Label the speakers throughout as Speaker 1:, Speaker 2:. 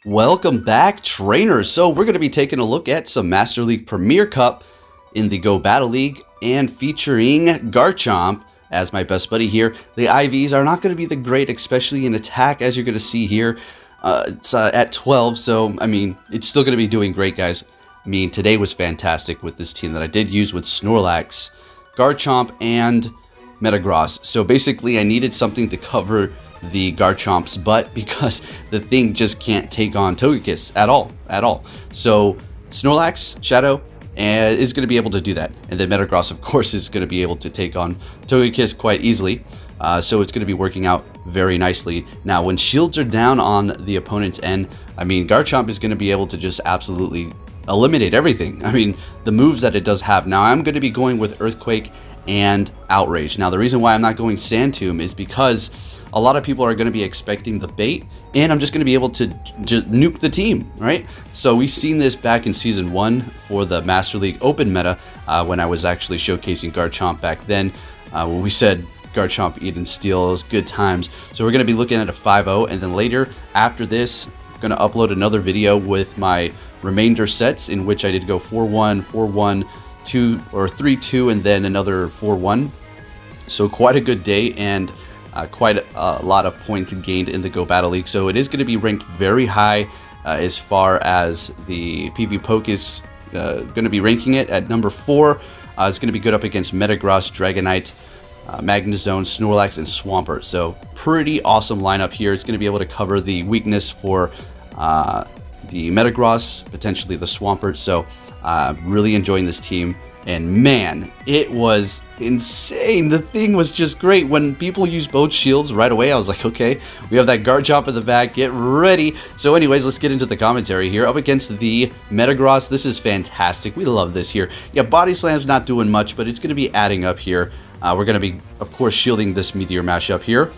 Speaker 1: Welcome back, trainers. So we're going to be taking a look at some Master League Premier Cup in the Go Battle League and featuring Garchomp as my best buddy here. The IVs are not going to be the great, especially in attack, as you're going to see here. It's at 12, so, I mean, it's still going to be doing great, guys. I mean, today was fantastic with this team that I did use with Snorlax, Garchomp, and Metagross. So basically, I needed something to cover the Garchomp's butt because the thing just can't take on Togekiss at all. So Snorlax, Shadow, is going to be able to do that. And then Metagross, of course, is going to be able to take on Togekiss quite easily. So it's going to be working out very nicely. Now, when shields are down on the opponent's end, I mean, Garchomp is going to be able to just absolutely eliminate everything. I mean, the moves that it does have. Now, I'm going to be going with Earthquake and Outrage. Now, the reason why I'm not going Sand Tomb is because a lot of people are going to be expecting the bait, and I'm just going to be able to nuke the team, right? So we've seen this back in Season 1 for the Master League Open meta when I was actually showcasing Garchomp back then, when we said Garchomp, Eat and Steal, those good times. So we're going to be looking at a 5-0, and then later, after this, I'm going to upload another video with my remainder sets in which I did go 4-1, 4-1, 2 or 3-2, and then another 4-1. So quite a good day, and quite a lot of points gained in the Go Battle League. So it is going to be ranked very high as far as the Pvpoke is going to be ranking it at number 4. It's going to be good up against Metagross, Dragonite, Magnezone, Snorlax, and Swampert. So pretty awesome lineup here. It's going to be able to cover the weakness for the Metagross, potentially the Swampert. So really enjoying this team. And man, it was insane. The thing was just great. When people use both shields right away, I was like, okay, we have that Garchomp in the back. Get ready. So anyways, let's get into the commentary here. Up against the Metagross, this is fantastic. We love this here. Yeah, Body Slam's not doing much, but it's going to be adding up here. We're going to be, of course, shielding this Meteor Mash up here.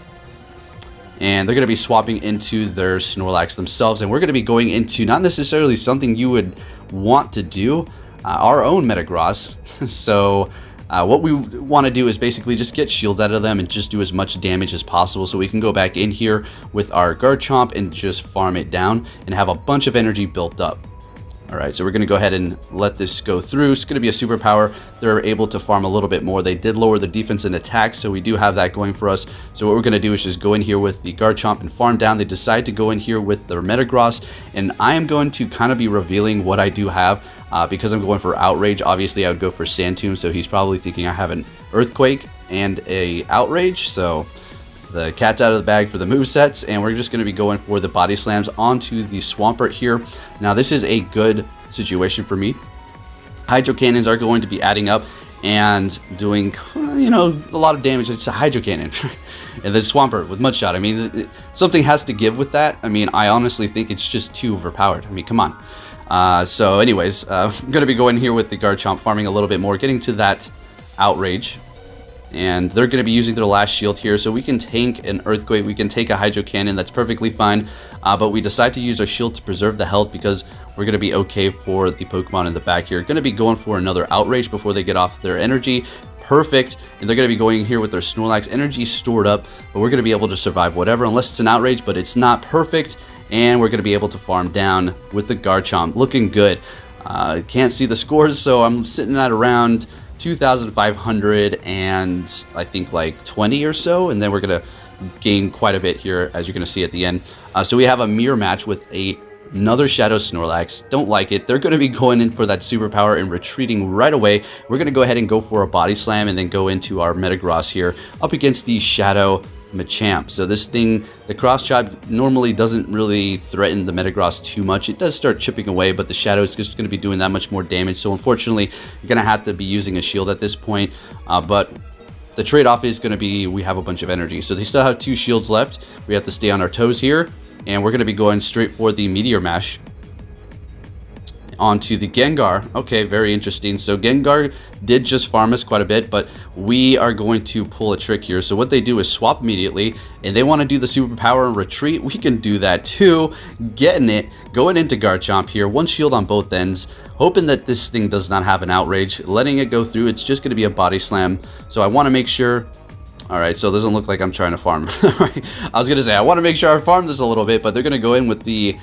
Speaker 1: And they're going to be swapping into their Snorlax themselves. And we're going to be going into not necessarily something you would want to do, our own Metagross. So what we want to do is basically just get shields out of them and just do as much damage as possible, so we can go back in here with our Garchomp and just farm it down and have a bunch of energy built up. Alright, so we're going to go ahead and let this go through. It's going to be a superpower. They're able to farm a little bit more. They did lower the defense and attack, so we do have that going for us. So what we're going to do is just go in here with the Garchomp and farm down. They decide to go in here with their Metagross, and I am going to kind of be revealing what I do have. Because I'm going for Outrage, obviously I would go for Sand Tomb, so he's probably thinking I have an Earthquake and a Outrage. So the cat's out of the bag for the movesets, and we're just going to be going for the Body Slams onto the Swampert here. Now this is a good situation for me. Hydro Cannons are going to be adding up and doing, you know, a lot of damage. It's a Hydro Cannon. And then Swampert with Mudshot. I mean, something has to give with that. I mean, I honestly think it's just too overpowered. I mean, come on. So anyways, I'm going to be going here with the Garchomp, farming a little bit more, getting to that Outrage. And they're going to be using their last shield here, so we can tank an Earthquake, we can take a Hydro Cannon, that's perfectly fine. But we decide to use our shield to preserve the health because we're going to be okay for the Pokemon in the back here. Going to be going for another Outrage before they get off their energy. Perfect. And they're going to be going here with their Snorlax, energy stored up, but we're going to be able to survive whatever, unless it's an Outrage, but it's not perfect. And we're going to be able to farm down with the Garchomp. Looking good. Can't see the scores, so I'm sitting at around 2,500 and I think like 20 or so. And then we're going to gain quite a bit here, as you're going to see at the end. So we have a mirror match with another Shadow Snorlax. Don't like it. They're going to be going in for that superpower and retreating right away. We're going to go ahead and go for a Body Slam and then go into our Metagross here up against the Shadow Machamp. So this thing, the cross chop normally doesn't really threaten the Metagross too much. It does start chipping away, but the Shadow is just going to be doing that much more damage. So unfortunately, you're going to have to be using a shield at this point. But the trade-off is going to be we have a bunch of energy. So they still have 2 shields left. We have to stay on our toes here. And we're going to be going straight for the Meteor Mash onto the Gengar. Okay, very interesting. So Gengar did just farm us quite a bit, but we are going to pull a trick here. So what they do is swap immediately, and they want to do the superpower and retreat. We can do that too. Getting it, going into Garchomp here. 1 shield on both ends, hoping that this thing does not have an Outrage. Letting it go through, it's just going to be a Body Slam. So I want to make sure Alright, so it doesn't look like I'm trying to farm. I was going to say, I want to make sure I farm this a little bit, but they're going to go in with the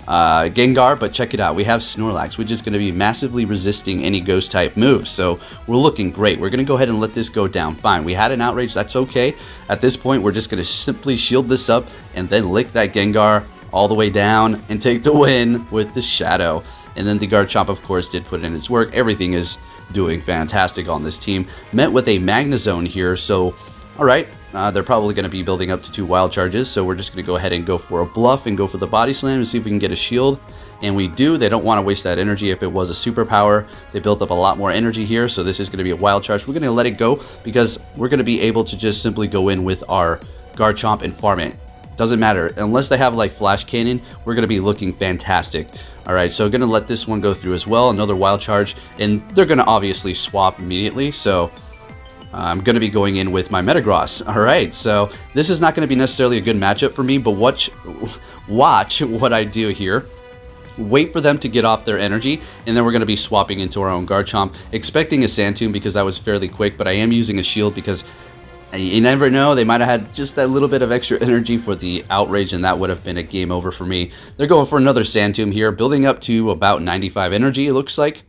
Speaker 1: Gengar, but check it out. We have Snorlax, which is going to be massively resisting any ghost type moves. So we're looking great. We're going to go ahead and let this go down. Fine. We had an outrage. That's okay. At this point, we're just going to simply shield this up and then lick that Gengar all the way down and take the win with the Shadow. And then the Garchomp, of course, did put in its work. Everything is doing fantastic on this team. Met with a Magnezone here, so all right. They're probably going to be building up to 2 wild charges, so we're just going to go ahead and go for a bluff and go for the body slam and see if we can get a shield. And we do. They don't want to waste that energy. If it was a superpower, they built up a lot more energy here, so this is going to be a wild charge. We're going to let it go because we're going to be able to just simply go in with our Garchomp and farm it. Doesn't matter. Unless they have like Flash Cannon, we're going to be looking fantastic. Alright, so going to let this one go through as well. Another wild charge, and they're going to obviously swap immediately, so I'm going to be going in with my Metagross. Alright, so this is not going to be necessarily a good matchup for me, but watch what I do here. Wait for them to get off their energy, and then we're going to be swapping into our own Garchomp, expecting a Sand Tomb because that was fairly quick, but I am using a shield because you never know, they might have had just that little bit of extra energy for the outrage, and that would have been a game over for me. They're going for another Sand Tomb here, building up to about 95 energy, it looks like.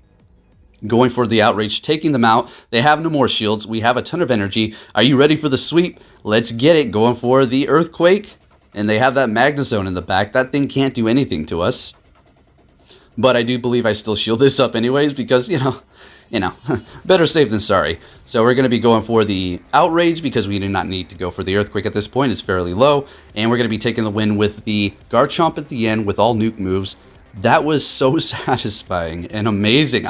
Speaker 1: Going for the outrage, taking them out. They have no more shields. We have a ton of energy. Are you ready for the sweep? Let's get it. Going for the Earthquake. And they have that Magnezone in the back. That thing can't do anything to us. But I do believe I still shield this up anyways because, you know, better safe than sorry. So we're going to be going for the outrage because we do not need to go for the Earthquake at this point. It's fairly low. And we're going to be taking the win with the Garchomp at the end with all nuke moves. That was so satisfying and amazing.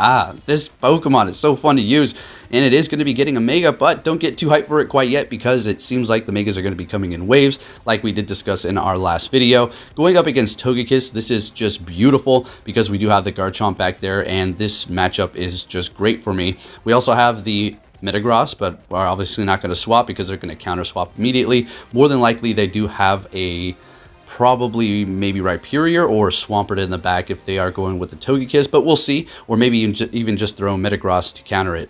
Speaker 1: This Pokemon is so fun to use, and it is going to be getting a Mega, but don't get too hyped for it quite yet because it seems like the Megas are going to be coming in waves, like we did discuss in our last video. Going up against Togekiss, this is just beautiful because we do have the Garchomp back there, and this matchup is just great for me. We also have the Metagross, but we're obviously not going to swap because they're going to counter swap immediately. More than likely, they do have a probably maybe Rhyperior or Swampert in the back if they are going with the Togekiss, but we'll see. Or maybe even just throw Metagross to counter it.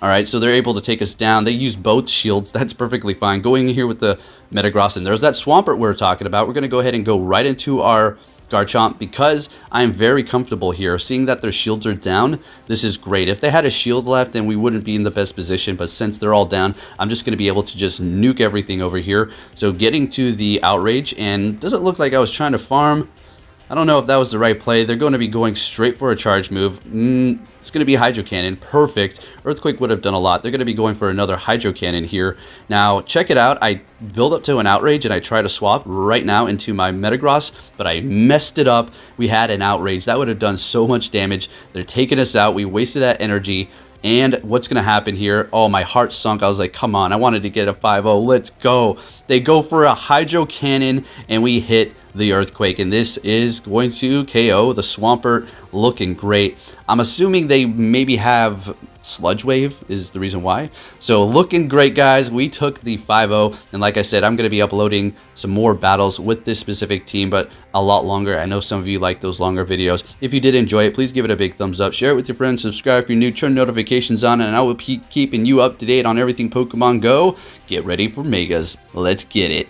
Speaker 1: Alright, so they're able to take us down. They use both shields. That's perfectly fine. Going in here with the Metagross, and there's that Swampert we're talking about. We're going to go ahead and go right into our Garchomp because I'm very comfortable here. Seeing that their shields are down, this is great. If they had a shield left, then we wouldn't be in the best position, but since they're all down, I'm just going to be able to just nuke everything over here. So getting to the outrage, and doesn't look like I was trying to farm. I don't know if that was the right play. They're going to be going straight for a charge move. It's going to be Hydro Cannon. Perfect. Earthquake would have done a lot. They're going to be going for another Hydro Cannon here. Now, check it out. I build up to an outrage, and I try to swap right now into my Metagross, but I messed it up. We had an outrage. That would have done so much damage. They're taking us out. We wasted that energy. And what's going to happen here? Oh, my heart sunk. I was like, come on. I wanted to get a 5-0. Let's go. They go for a Hydro Cannon, and we hit the Earthquake. And this is going to KO the Swampert. Looking great. I'm assuming they maybe have Sludge Wave is the reason why. So looking great, guys. We took the 5-0. And like I said, I'm going to be uploading some more battles with this specific team, but a lot longer. I know some of you like those longer videos. If you did enjoy it, please give it a big thumbs up. Share it with your friends. Subscribe if you're new. Turn notifications on, and I will keep keeping you up to date on everything Pokemon Go. Get ready for Megas. Let's get it.